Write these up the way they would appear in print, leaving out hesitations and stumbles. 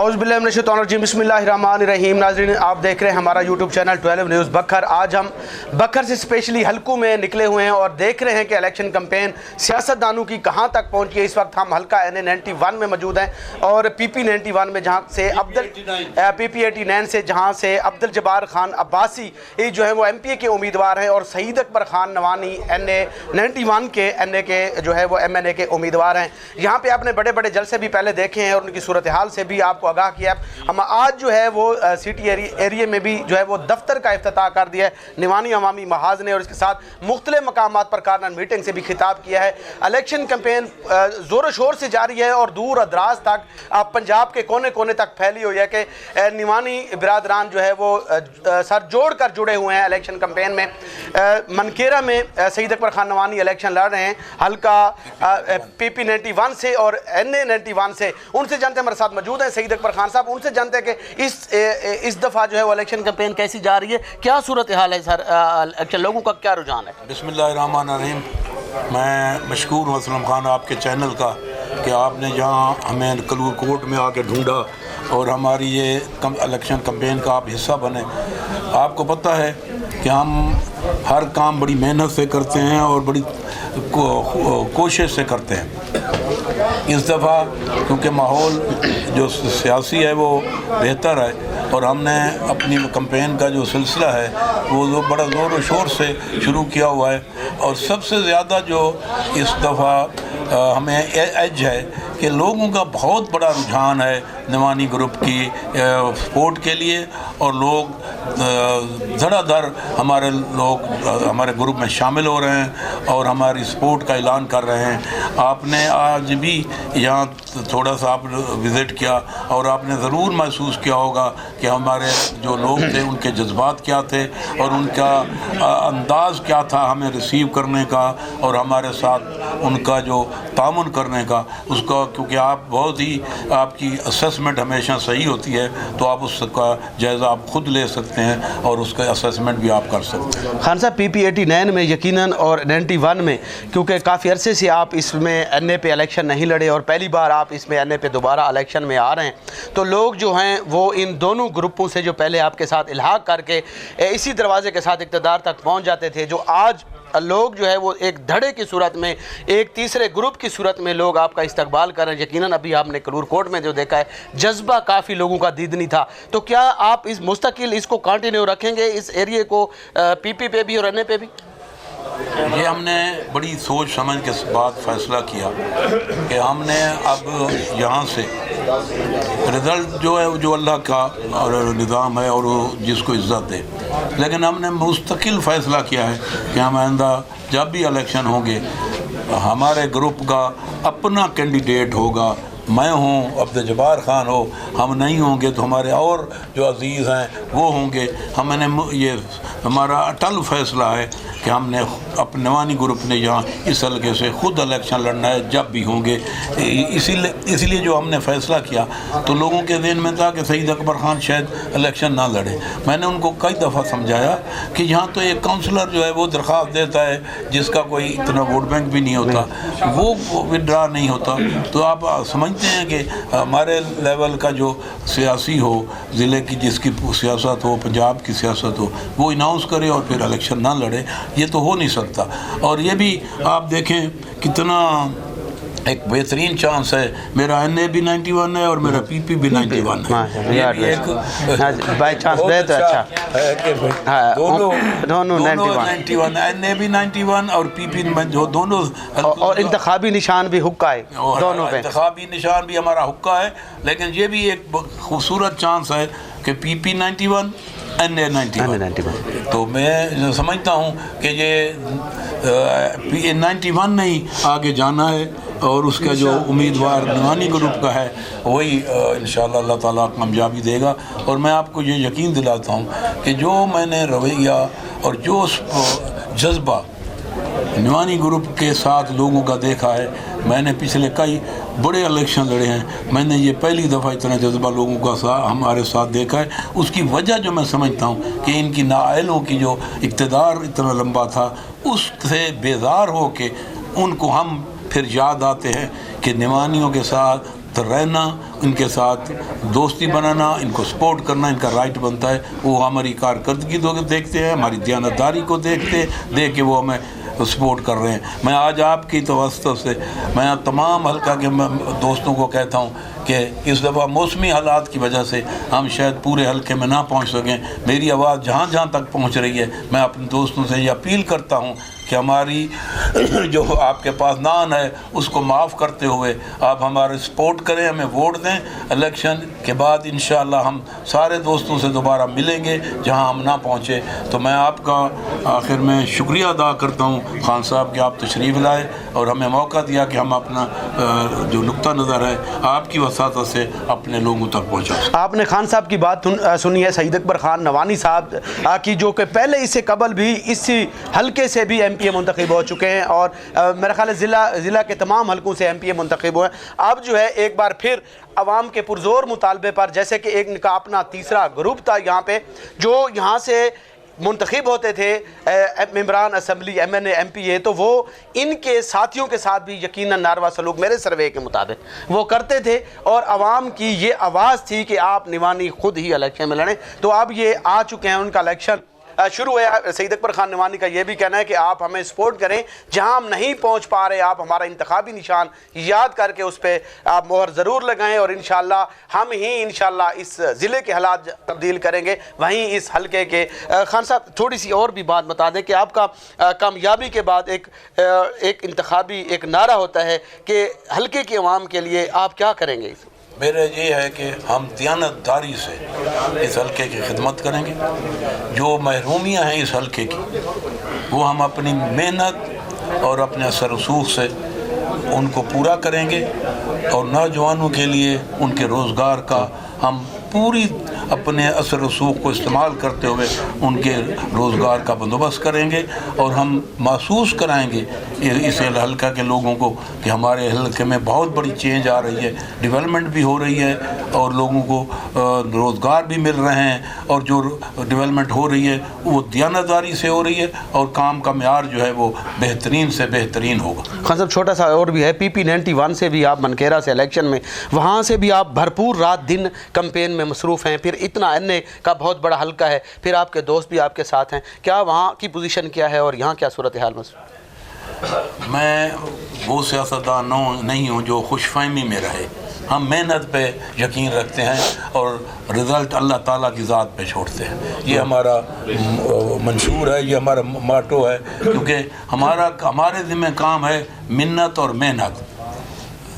औज़ुबिल्लाहि बिस्मिल्लाहिर्रहमानिर्रहीम। नाज़रीन, आप देख रहे हैं हमारा यूट्यूब चैनल 12 न्यूज़ बखर। आज हम बखर से स्पेशली हलकों में निकले हुए हैं और देख रहे हैं कि इलेक्शन कैंपेन सियासतदानों की कहां तक पहुंची है। इस वक्त हम हलका NA91 में मौजूद हैं और PP91 में जहां से PP89 से जहां से अब्दुल जब्बार खान अब्बासी जो है वो MPA के उम्मीदवार हैं और सईद अकबर खान नवानी NA91 के NA के जो है वो MNA के उम्मीदवार हैं। यहाँ पे आपने बड़े बड़े जलसे भी पहले देखे हैं और उनकी सूरत हाल से भी आपको आगाह किया। हम आज जो है वो सिटी एरिया में भी जो है वो दफ्तर का इफ्तिताह कर दिया है निवानी अवामी महाज ने और इसके साथ मुख्तलिफ मकामात पर कारनर मीटिंग से भी खिताब किया है। इलेक्शन कैंपेन ज़ोर शोर से जारी है और दूर दराज तक पंजाब के कोने कोने तक फैली हुई है कि निवानी बिरादरान जो है वो सर जोड़ कर जुड़े हुए हैं इलेक्शन कैंपेन में। मनकेरा में सईद अकबर खान नवानी इलेक्शन लड़ रहे हैं हल्का PP91 से और NA91 से। उनसे जानते हमारे साथ मौजूद हैं सईद अकबर खान साहब, उनसे जानते हैं कि इस दफ़ा जो है वो इलेक्शन कैंपेन कैसी जा रही है, क्या सूरत हाल है सर, एक्चुअल लोगों का क्या रुझान है? बिस्मिल्लाहिर्रहमानिर्रहीम। मैं मशकूर हूँ असलम खान आपके चैनल का कि आपने जहाँ हमें कलूर कोर्ट में आके ढूंढा और हमारी ये इलेक्शन कैंपेन का आप हिस्सा बने। आपको पता है कि हम हर काम बड़ी मेहनत से करते हैं और बड़ी कोशिश से करते हैं। इस दफ़ा क्योंकि माहौल जो सियासी है वो बेहतर है और हमने अपनी कैंपेन का जो सिलसिला है वो बड़ा ज़ोर व शोर से शुरू किया हुआ है और सबसे ज़्यादा जो इस दफ़ा हमें एज है कि लोगों का बहुत बड़ा रुझान है निवानी ग्रुप की सपोर्ट के लिए और लोग धड़ाधड़ हमारे ग्रुप में शामिल हो रहे हैं और हमारी सपोर्ट का ऐलान कर रहे हैं। आपने आज भी यहाँ थोड़ा सा आप विज़िट किया और आपने ज़रूर महसूस किया होगा कि हमारे जो लोग थे उनके जज्बात क्या थे और उनका अंदाज़ क्या था हमें रिसीव करने का और हमारे साथ उनका जो तामुन करने का उसका, क्योंकि आप बहुत ही आपकी असेसमेंट हमेशा सही होती है तो आप उसका जायज़ा आप ख़ुद ले सकते हैं और उसका असेसमेंट भी आप कर सकते हैं। खान साहब, PP89 में यकीनन और 91 में क्योंकि काफ़ी अरसे से आप इसमें NA पे इलेक्शन नहीं लड़े और पहली बार आप इसमें NA पे दोबारा इलेक्शन में आ रहे हैं, तो लोग जो हैं वो इन दोनों ग्रुपों से जो पहले आपके साथ इल्हाक करके इसी दरवाजे के साथ इक़्तिदार तक पहुँच जाते थे, जो आज लोग जो है वो एक धड़े की सूरत में एक तीसरे ग्रुप की सूरत में लोग आपका इस्तकबाल कर रहे हैं। यकीनन अभी आपने कलूर कोर्ट में जो देखा है जज्बा काफ़ी लोगों का दीदनी था, तो क्या आप इस मुस्तकिल इसको कंटिन्यू रखेंगे इस एरिए को PP पे भी और NA पे भी? ये हमने बड़ी सोच समझ के बाद फ़ैसला किया कि हमने अब यहाँ से रिज़ल्ट जो है जो अल्लाह का और निज़ाम है और जिसको इज़्ज़त दे, लेकिन हमने मुस्तकिल फ़ैसला किया है कि हम आइंदा जब भी इलेक्शन होंगे हमारे ग्रुप का अपना कैंडिडेट होगा। मैं हूँ, अब्दुल जब्बार खान हो, हम नहीं होंगे तो हमारे और जो अज़ीज़ हैं वो होंगे। हमने ये हमारा अटल फ़ैसला है कि हमने अपने निवानी ग्रुप ने यहाँ इस हल्के से ख़ुद इलेक्शन लड़ना है जब भी होंगे। इसीलिए जो हमने फ़ैसला किया तो लोगों के ज़हन में था कि सईद अकबर खान शायद इलेक्शन ना लड़े। मैंने उनको कई दफ़ा समझाया कि यहाँ तो एक काउंसलर जो है वो दरख्वास्त देता है जिसका कोई इतना वोट बैंक भी नहीं होता, वो विड्रा नहीं होता। तो आप समझते हैं कि हमारे लेवल का जो सियासी हो, ज़िले की जिसकी सियासत हो, पंजाब की सियासत हो, वो अनाउंस करे और फिर इलेक्शन ना लड़े, ये तो हो नहीं सकता। और ये भी आप देखें कितना एक बेहतरीन चांस है। मेरा NA भी 91 है और मेरा PP भी 91 है। ये भी एक बाई चांस तो अच्छा है कि दोनों 91 NA भी 91 और PP में जो दोनों और इंतखाबी निशान भी हुक्का है दोनों पे। इंतखाबी निशान भी हमारा हुक्का है, लेकिन ये भी एक खूबसूरत चांस है कि PP91 NA91। तो मैं समझता हूँ कि ये 91 नहीं आगे जाना है और उसका जो उम्मीदवार निवानी ग्रुप का है वही इंशाअल्लाह अल्लाह ताला कामयाबी देगा। और मैं आपको ये यकीन दिलाता हूँ कि जो मैंने रवैया और जो जज्बा निवानी ग्रुप के साथ लोगों का देखा है, मैंने पिछले कई बड़े इलेक्शन लड़े हैं, मैंने ये पहली दफ़ा इतना जज्बा लोगों का हमारे साथ देखा है। उसकी वजह जो मैं समझता हूँ कि इनकी नाअहलों की जो इक़्तिदार इतना लंबा था उससे बेजार हो के उनको हम फिर याद आते हैं कि निवानियों के साथ तो रहना, इनके साथ दोस्ती बनाना, इनको सपोर्ट करना इनका राइट बनता है। वो हमारी कारकर्दगी को देखते हैं, हमारी दयानतदारी को देख के वो हमें सपोर्ट कर रहे हैं। मैं आज आपकी तवज्जो से मैं तमाम हल्का के दोस्तों को कहता हूँ कि इस दफ़ा मौसमी हालात की वजह से हम शायद पूरे हल्के में ना पहुँच सकें। मेरी आवाज़ जहाँ जहाँ तक पहुँच रही है, मैं अपने दोस्तों से ये अपील करता हूँ कि हमारी जो आपके पास नान है उसको माफ़ करते हुए आप हमारे सपोर्ट करें, हमें वोट दें। इलेक्शन के बाद इंशाअल्लाह हम सारे दोस्तों से दोबारा मिलेंगे जहां हम ना पहुंचे। तो मैं आपका आखिर में शुक्रिया अदा करता हूं खान साहब कि आप तशरीफ़ लाए और हमें मौका दिया कि हम अपना जो नुक्ता नज़र है आपकी वसात से अपने लोगों तक पहुँचा। आपने खान साहब की बात सुनी है, सईद अकबर खान नवानी साहब की, जो कि पहले इससे कबल भी इसी हल्के से भी MPA मुंतखब हो चुके हैं और मेरा ख्याल है ज़िला के तमाम हलकों से MPA मुंतखब हुए हैं। अब जो है एक बार फिर अवाम के पुरजोर मुतालबे पर, जैसे कि एक इनका अपना तीसरा ग्रुप था यहाँ पे, जो यहाँ से मुंतखब होते थे मेंबरान असम्बली MNA MPA, तो वो इनके साथियों के साथ भी यकीनन नारवा सलूक मेरे सर्वे के मुताबिक वो करते थे और आवाम की ये आवाज़ थी कि आप निवानी खुद ही इलेक्शन में लड़ें। तो अब ये आ चुके हैं, उनका इलेक्शन शुरू है। सईद अकबर खान नवानी का ये भी कहना है कि आप हमें सपोर्ट करें, जहां हम नहीं पहुंच पा रहे आप हमारा इंतखाबी निशान याद करके उस पर आप मोहर ज़रूर लगाएं और इंशाअल्लाह हम ही इंशाअल्लाह इस ज़िले के हालात तब्दील करेंगे। वहीं इस हलके के खान साहब थोड़ी सी और भी बात बता दें कि आपका कामयाबी के बाद एक इंतखाबी एक नारा होता है कि हलके की अवाम के लिए आप क्या करेंगे? मेरा ये है कि हम दयानतदारी से इस हल्के की खिदमत करेंगे। जो महरूमियाँ हैं इस हल्के की, वो हम अपनी मेहनत और अपने असर रसूख से उनको पूरा करेंगे और नौजवानों के लिए उनके रोज़गार का हम पूरी अपने असर रसूख को इस्तेमाल करते हुए उनके रोज़गार का बंदोबस्त करेंगे और हम महसूस कराएंगे इस हल्का के लोगों को कि हमारे हल्के में बहुत बड़ी चेंज आ रही है, डेवलपमेंट भी हो रही है और लोगों को रोज़गार भी मिल रहे हैं और जो डेवलपमेंट हो रही है वो दयानतदारी से हो रही है और काम का म्यार जो है वो बेहतरीन से बेहतरीन होगा। खान साहब छोटा सा और भी है, PP 91 से भी आप मनकेरा से इलेक्शन में, वहाँ से भी आप भरपूर रात दिन कैंपेन में मसरूफ़ हैं, फिर इतना NA का बहुत बड़ा हल्का है, फिर आपके दोस्त भी आपके साथ हैं, क्या वहाँ की पोजीशन क्या है और यहाँ क्या सूरत हाल? मैं वो सियासतदान नहीं हूँ जो खुशफहमी में रहे। हम मेहनत पे यकीन रखते हैं और रिज़ल्ट अल्लाह ताला की ज़ात पे छोड़ते हैं। ये हमारा मंशूर है, ये हमारा माटो है, क्योंकि हमारे ज़िम्मे काम है मिन्नत और मेहनत।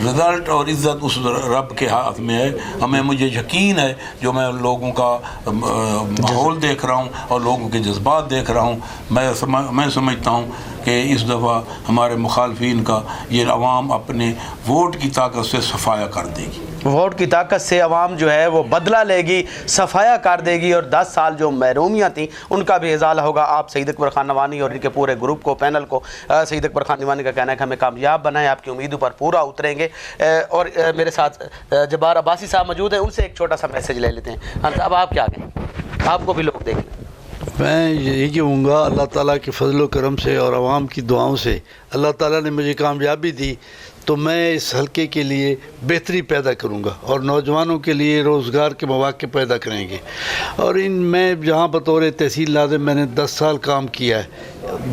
रिज़ल्ट और इज़्ज़त उस रब के हाथ में है। मुझे यकीन है, जो मैं लोगों का माहौल देख रहा हूँ और लोगों के जज्बात देख रहा हूँ, मैं समझता हूँ कि इस दफ़ा हमारे मुखालफिन का ये अवाम अपने वोट की ताकत से सफाया कर देगी। वोट की ताकत से अवाम जो है वो बदला लेगी, सफाया कर देगी और 10 साल जो महरूमियाँ थी उनका भी इजाला होगा। आप सईद अकबर खान नवानी और इनके पूरे ग्रुप को, पैनल को, सईद अकबर खान नवानी का कहना है कि हमें कामयाब बनाएं, आपकी उम्मीदों पर पूरा उतरेंगे। और मेरे साथ जब्बार अब्बासी साहब मौजूद हैं, उनसे एक छोटा सा मैसेज ले लेते हैं। हाँ साहब, आप क्या कहें? आपको भी लोग देखें। मैं यही कहूँगा, अल्लाह ताला के फजल करम से और आवाम की दुआओं से अल्लाह ताला ने मुझे कामयाबी दी, तो मैं इस हल्के के लिए बेहतरी पैदा करूँगा और नौजवानों के लिए रोज़गार के मौक़े पैदा करेंगे। और मैं जहाँ बतौर तहसील नाज़िम मैंने 10 साल काम किया है,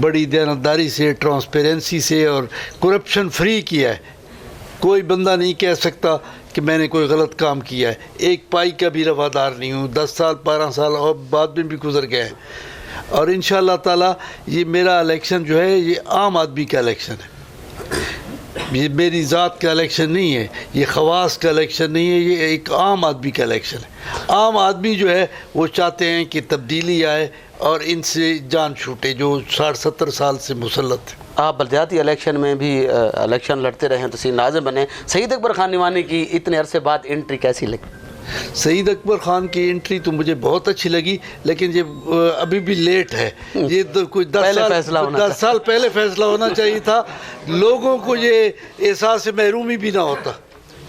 बड़ी दयानतदारी से, ट्रांसपेरेंसी से और करप्शन फ्री किया है। कोई बंदा नहीं कह सकता कि मैंने कोई गलत काम किया है। एक पाई का भी रवादार नहीं हूँ। 10 साल 12 साल और बाद में भी गुजर गए हैं और इंशाअल्लाह ताला ये मेरा इलेक्शन जो है ये आम आदमी का इलेक्शन है। ये मेरी ज़ात का इलेक्शन नहीं है, ये खवास का इलेक्शन नहीं है, ये एक आम आदमी का इलेक्शन है। आम आदमी जो है वो चाहते हैं कि तब्दीली आए और इनसे जान छूटे जो 60-70 साल से मुसल्लत है। आप बलदियाती इलेक्शन में भी इलेक्शन लड़ते रहे, तहसील नाज़िम बने। सईद अकबर खान नवानी की इतने अरसे बाद एंट्री कैसी लगी? सईद अकबर ख़ान की एंट्री तो मुझे बहुत अच्छी लगी, लेकिन ये अभी भी लेट है। ये तो कोई 10 साल पहले फ़ैसला होना चाहिए था। लोगों को ये एहसास महरूमी भी ना होता।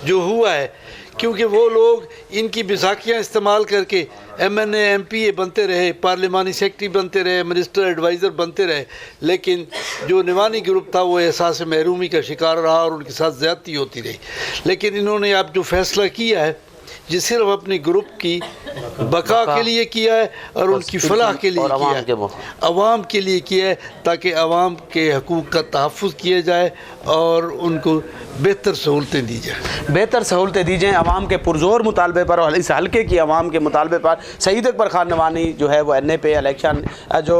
जो हुआ है, क्योंकि वो लोग इनकी बैसाखियाँ इस्तेमाल करके MNA MPA बनते रहे, पार्लिमानी सेक्रेटरी बनते रहे, मिनिस्टर एडवाइज़र बनते रहे, लेकिन जो निवानी ग्रुप था वो एहसास महरूमी का शिकार रहा और उनके साथ ज़्यादती होती रही। लेकिन इन्होंने अब जो फैसला किया है ये सिर्फ अपनी ग्रुप की बका के लिए किया है और उनकी फलाह के लिए किया है, अवाम के लिए किया है, ताकि अवाम के हकूक़ का तहफ़्फ़ुज़ किया जाए और उनको बेहतर सहूलतें दी जाए। बेहतर सहूलतें दी जाएँ अवाम के पुरज़ोर मुतालबे पर, और इस हल्के की अवाम के मुतालबे पर सईद अकबर खान नवानी जो है वो NA पे इलेक्शन जो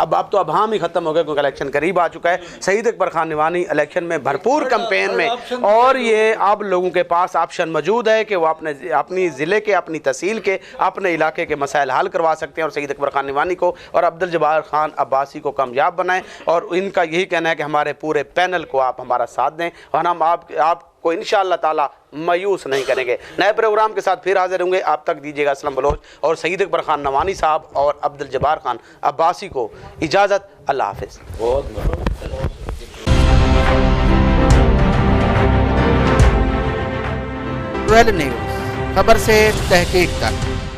अब तो अभाम ही ख़त्म हो गया क्योंकि इलेक्शन करीब आ चुका है। सईद अकबर खान नवानी इलेक्शन में भरपूर कैंपेन में, और ये अब लोगों के पास ऑप्शन मौजूद है कि वो अपनी ज़िले के, अपनी तहसील के, अपने इलाके के मसाइल हल करवा सकते हैं और सईद अकबर खान नवानी को और अब्दुल जब्बार खान अब्बासी को कामयाब बनाएं। और इनका यही कहना है कि हमारे पूरे पैनल को आप हमारा साथ दें और हम आपको इंशाअल्लाह ताला मायूस नहीं करेंगे। नए प्रोग्राम के साथ फिर हाजिर होंगे। आप तक दीजिएगा असलम बलोच और सईद अकबर खान नवानी साहब और अब्दुल जब्बार खान अब्बासी को इजाज़त। अल्लाह हाफ़िज़। ट्वेल्व न्यूज़, खबर से तहकीक तक।